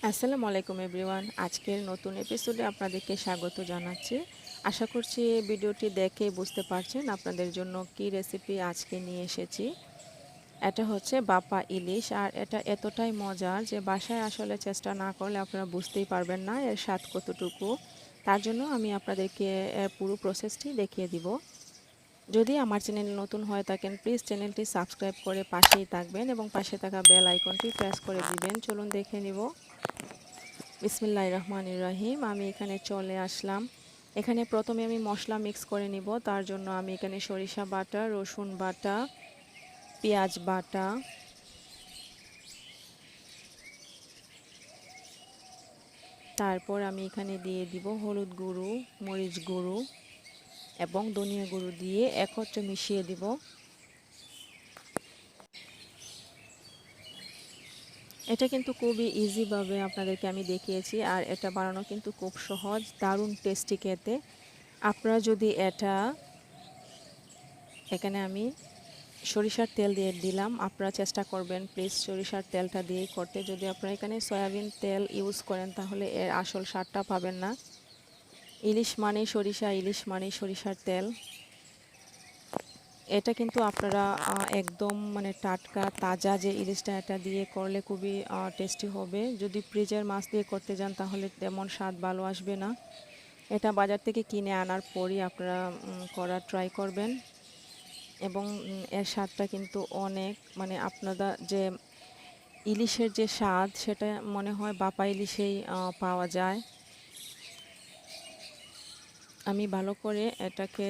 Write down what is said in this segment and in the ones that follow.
আসসালামু আলাইকুম এভরিওয়ান। আজকের নতুন এপিসোডে আপনাদেরকে স্বাগত জানাচ্ছি। আশা করছি ভিডিওটি দেখে বুঝতে পারছেন আপনাদের জন্য কি রেসিপি আজকে নিয়ে এসেছি। এটা হচ্ছে বাপা ইলিশ, আর এটা এতটাই মজার যে বাসায় আসলে চেষ্টা না করলে আপনারা বুঝতেই পারবেন না এর স্বাদ কতটুকু। তার জন্য আমি আপনাদেরকে এর পুরো প্রসেসটি দেখিয়ে দিব। যদি আমার চ্যানেল নতুন হয়ে থাকেন প্লিজ চ্যানেলটি সাবস্ক্রাইব করে পাশেই থাকবেন এবং পাশে থাকা বেল আইকনটি প্রেস করে দিবেন। চলুন দেখে নিব। বিসমিল্লাহির রহমানির রহিম। আমি এখানে চলে আসলাম। এখানে প্রথমে আমি মশলা মিক্স করে নিব। তার জন্য আমি এখানে সরিষা বাটা, রসুন বাটা, পেঁয়াজ বাটা, তারপর আমি এখানে দিয়ে দিব হলুদ গুঁড়ো, মরিচ গুঁড়ো এবং ধনিয়া গুঁড়ো দিয়ে একত্রে মিশিয়ে দিব। এটা কিন্তু খুবই ইজিভাবে আপনাদেরকে আমি দেখিয়েছি, আর এটা বানানো কিন্তু খুব সহজ, দারুণ টেস্টি খেতে। আপনারা যদি এখানে আমি সরিষার তেল দিয়ে দিলাম, আপনারা চেষ্টা করবেন প্লিজ সরিষার তেলটা দিয়েই করতে। যদি আপনারা এখানে সয়াবিন তেল ইউজ করেন তাহলে এর আসল স্বাদটা পাবেন না। ইলিশ মানেই সরিষা, ইলিশ মানেই সরিষার তেল। এটা কিন্তু আপনারা একদম মানে টাটকা তাজা যে ইলিশটা, এটা দিয়ে করলে খুবই টেস্টি হবে। যদি ফ্রিজের মাছ দিয়ে করতে যান তাহলে তেমন স্বাদ ভালো আসবে না। এটা বাজার থেকে কিনে আনার পরই আপনারা করার ট্রাই করবেন, এবং এর স্বাদটা কিন্তু অনেক, মানে আপনারা যে ইলিশের যে স্বাদ সেটা মনে হয় বাপা ইলিশেই পাওয়া যায়। আমি ভালো করে এটাকে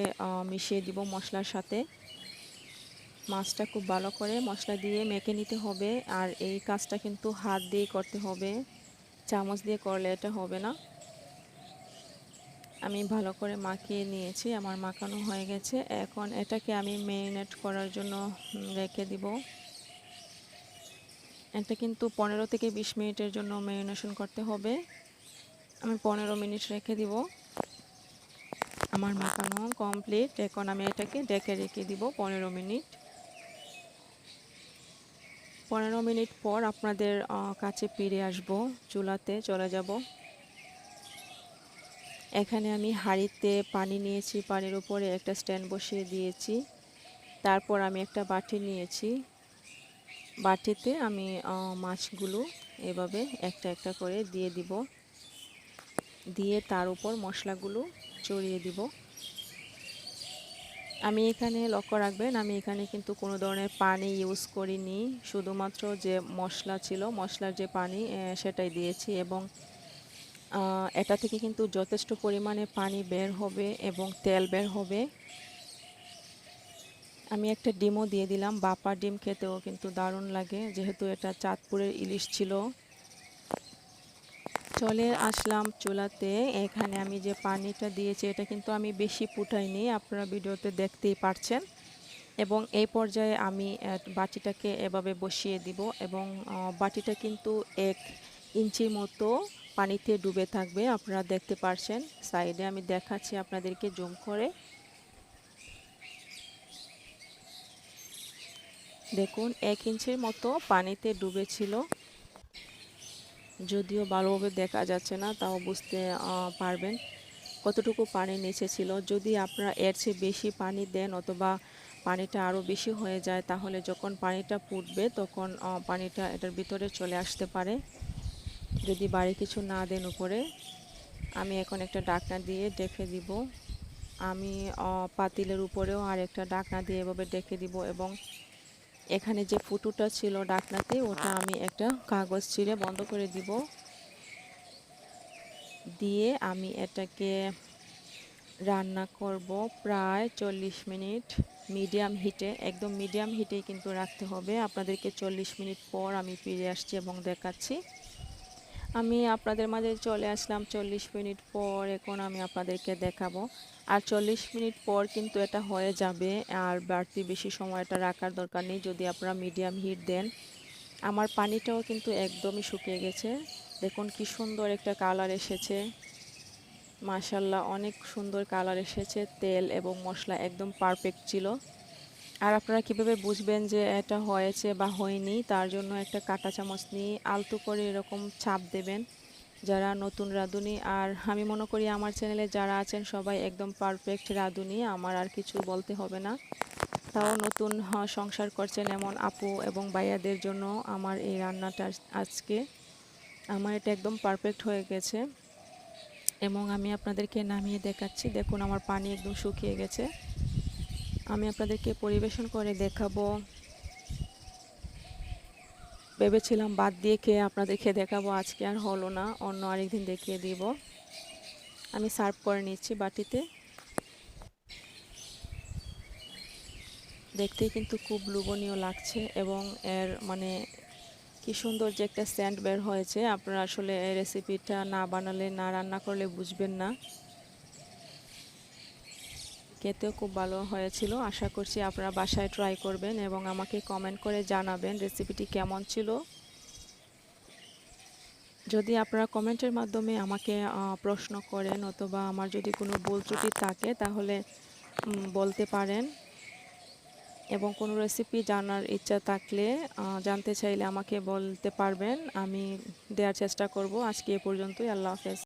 মিশিয়ে দিব মশলার সাথে। মাছটা খুব ভালো করে মশলা দিয়ে মেখে নিতে হবে, আর এই কাজটা কিন্তু হাত দিয়েই করতে হবে, চামচ দিয়ে করলে এটা হবে না। আমি ভালো করে মাখিয়ে নিয়েছি, আমার মাখানো হয়ে গেছে। এখন এটাকে আমি ম্যারিনেট করার জন্য রেখে দিব। এটা কিন্তু 15 থেকে 20 মিনিটের জন্য ম্যারিনেশন করতে হবে। আমি 15 মিনিট রেখে দিব। আমার মাখানো কমপ্লিট। এখন আমি এটাকে ঢেকে রেখে দিব 15 মিনিট। 15 মিনিট পর আপনাদের কাছে ফিরে আসব, চুলাতে চলে যাব। এখানে আমি হাঁড়িতে পানি নিয়েছি, পানির উপরে একটা স্ট্যান্ড বসিয়ে দিয়েছি। তারপর আমি একটা বাটি নিয়েছি, বাটিতে আমি মাছগুলো এভাবে একটা একটা করে দিয়ে দিব, দিয়ে তার উপর মশলাগুলো ছড়িয়ে দিব। আমি এখানে লক্ষ্য রাখবেন, আমি এখানে কিন্তু কোনো ধরনের পানি ইউজ করিনি, শুধুমাত্র যে মশলা ছিল মশলার যে পানি সেটাই দিয়েছি, এবং এটা থেকে কিন্তু যথেষ্ট পরিমাণে পানি বের হবে এবং তেল বের হবে। আমি একটা ডিমও দিয়ে দিলাম, বাপা ডিম খেতেও কিন্তু দারুণ লাগে, যেহেতু এটা চাঁদপুরের ইলিশ ছিল। চলে আসলাম চুলাতে। এখানে আমি যে পানিটা দিয়েছি এটা কিন্তু আমি বেশি ফুটাইনি, আপনারা ভিডিওতে দেখতেই পারছেন। এবং এই পর্যায়ে আমি বাটিটাকে এভাবে বসিয়ে দিব, এবং বাটিটা কিন্তু 1 ইঞ্চির মতো পানিতে ডুবে থাকবে। আপনারা দেখতে পারছেন, সাইডে আমি দেখাচ্ছি আপনাদেরকে জুম করে। দেখুন 1 ইঞ্চির মতো পানিতে ডুবেছিল, যদিও ভালোভাবে দেখা যাচ্ছে না, তাও বুঝতে পারবেন কতটুকু পানি নিচে ছিল। যদি আপনারা এর চেয়ে বেশি পানি দেন অথবা পানিটা আরও বেশি হয়ে যায়, তাহলে যখন পানিটা ফুটবে তখন পানিটা এটার ভিতরে চলে আসতে পারে, যদি বাড়ি কিছু না দেন উপরে। আমি এখন একটা ঢাকনা দিয়ে ঢেকে দিব। আমি পাতিলের উপরেও আর একটা ঢাকনা দিয়ে এভাবে ঢেকে দিব, এবং এখানে যে ফুটোটা ছিল ঢাকনাতে ওটা আমি একটা কাগজ ছিঁড়ে বন্ধ করে দিব। দিয়ে আমি এটাকে রান্না করব প্রায় 40 মিনিট মিডিয়াম হিটে, একদম মিডিয়াম হিটেই কিন্তু রাখতে হবে। আপনাদেরকে 40 মিনিট পর আমি ফিরে আসছি এবং দেখাচ্ছি। আমি আপনাদের মাঝে চলে আসলাম 40 মিনিট পর। এখন আমি আপনাদেরকে দেখাবো, আর 40 মিনিট পর কিন্তু এটা হয়ে যাবে, আর বাড়তি বেশি সময় এটা রাখার দরকার নেই যদি আপনারা মিডিয়াম হিট দেন। আমার পানিটাও কিন্তু একদমই শুকিয়ে গেছে, দেখুন কি সুন্দর একটা কালার এসেছে, মাশাল্লাহ অনেক সুন্দর কালার এসেছে। তেল এবং মশলা একদম পারফেক্ট ছিল। আর আপনারা কিভাবে বুঝবেন যে এটা হয়েছে বা হয়নি, তার জন্য একটা কাঁটা চামচ নিয়ে আলতো করে এরকম চাপ দেবেন যারা নতুন রাঁধুনি। আর আমি মনে করি আমার চ্যানেলে যারা আছেন সবাই একদম পারফেক্ট রাঁধুনি, আমার আর কিছু বলতে হবে না। তাও নতুন সংসার করছেন এমন আপু এবং ভাইয়াদের জন্য আমার এই রান্নাটা আজকে আমার এটা একদম পারফেক্ট হয়ে গেছে। এবং আমি আপনাদেরকে নামিয়ে দেখাচ্ছি, দেখুন আমার পানি একদম শুকিয়ে গেছে। আমি আপনাদেরকে পরিবেশন করে দেখাবো। ভেবেছিলাম বাদ দিয়ে খেয়ে আপনাদেরকে দেখাবো, আজকে আর হলো না, অন্য আরেকদিন দেখিয়ে দিব। আমি সার্ভ করে নিচ্ছি বাটিতে। দেখতেই কিন্তু খুব লোভনীয় লাগছে এবং এর মানে কি সুন্দর যে একটা সেন্ট বের হয়েছে। আপনারা আসলে এই রেসিপিটা না বানালে, না রান্না করলে বুঝবেন না। খেতেও খুব ভালো হয়েছিল। আশা করছি আপনারা বাসায় ট্রাই করবেন এবং আমাকে কমেন্ট করে জানাবেন রেসিপিটি কেমন ছিল। যদি আপনারা কমেন্টের মাধ্যমে আমাকে প্রশ্ন করেন অথবা আমার যদি কোনো ভুল ত্রুটি থাকে তাহলে বলতে পারেন, এবং কোনো রেসিপি জানার ইচ্ছা থাকলে জানতে চাইলে আমাকে বলতে পারবেন, আমি দেওয়ার চেষ্টা করব। আজকে এ পর্যন্তই। আল্লাহ হাফেজ।